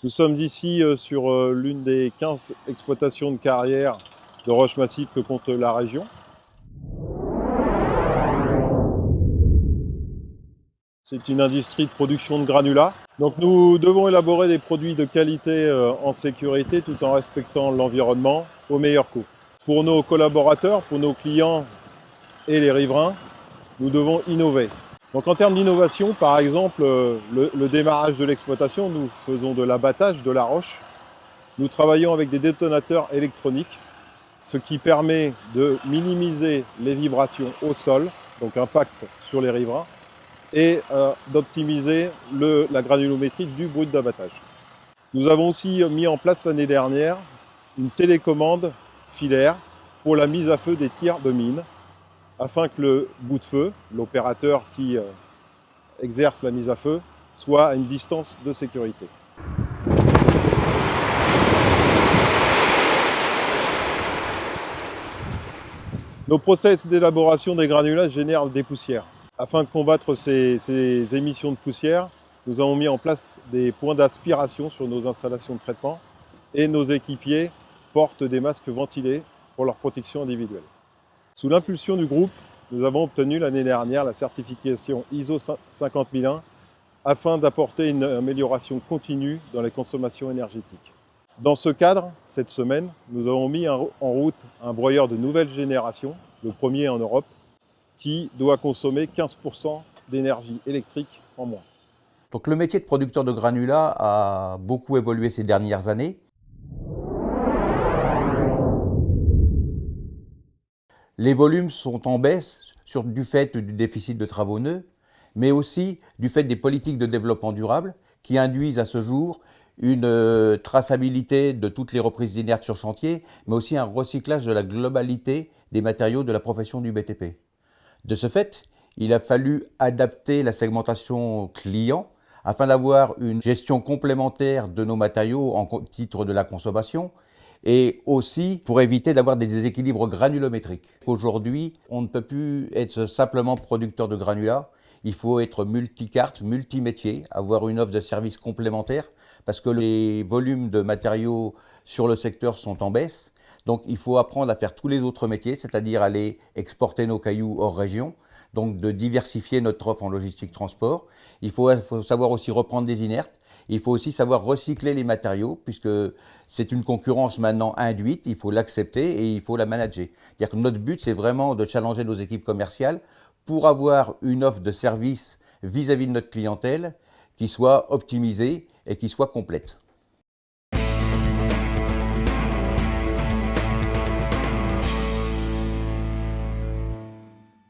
Nous sommes ici sur l'une des 15 exploitations de carrière de roches massives que compte la région. C'est une industrie de production de granulats. Donc nous devons élaborer des produits de qualité en sécurité tout en respectant l'environnement au meilleur coût. Pour nos collaborateurs, pour nos clients et les riverains, nous devons innover. Donc en termes d'innovation, par exemple, le démarrage de l'exploitation, nous faisons de l'abattage de la roche. Nous travaillons avec des détonateurs électroniques, ce qui permet de minimiser les vibrations au sol, donc impact sur les riverains, et d'optimiser la granulométrie du brut d'abattage. Nous avons aussi mis en place l'année dernière une télécommande filaire pour la mise à feu des tirs de mine, afin que le bout de feu, l'opérateur qui exerce la mise à feu, soit à une distance de sécurité. Nos process d'élaboration des granulats génèrent des poussières. Afin de combattre ces émissions de poussière, nous avons mis en place des points d'aspiration sur nos installations de traitement et nos équipiers portent des masques ventilés pour leur protection individuelle. Sous l'impulsion du groupe, nous avons obtenu l'année dernière la certification ISO 50001 afin d'apporter une amélioration continue dans les consommations énergétiques. Dans ce cadre, cette semaine, nous avons mis en route un broyeur de nouvelle génération, le premier en Europe, qui doit consommer 15% d'énergie électrique en moins. Donc le métier de producteur de granulats a beaucoup évolué ces dernières années. Les volumes sont en baisse du fait du déficit de travaux neufs, mais aussi du fait des politiques de développement durable qui induisent à ce jour une traçabilité de toutes les reprises inertes sur chantier, mais aussi un recyclage de la globalité des matériaux de la profession du BTP. De ce fait, il a fallu adapter la segmentation client afin d'avoir une gestion complémentaire de nos matériaux en titre de la consommation, et aussi pour éviter d'avoir des déséquilibres granulométriques. Aujourd'hui, on ne peut plus être simplement producteur de granulats, il faut être multicarte, multimétier, avoir une offre de services complémentaire parce que les volumes de matériaux sur le secteur sont en baisse. Donc il faut apprendre à faire tous les autres métiers, c'est-à-dire aller exporter nos cailloux hors région, donc de diversifier notre offre en logistique transport. Il faut savoir aussi reprendre des inertes. Il faut aussi savoir recycler les matériaux, puisque c'est une concurrence maintenant induite, il faut l'accepter et il faut la manager. C'est-à-dire que notre but, c'est vraiment de challenger nos équipes commerciales pour avoir une offre de service vis-à-vis de notre clientèle qui soit optimisée et qui soit complète.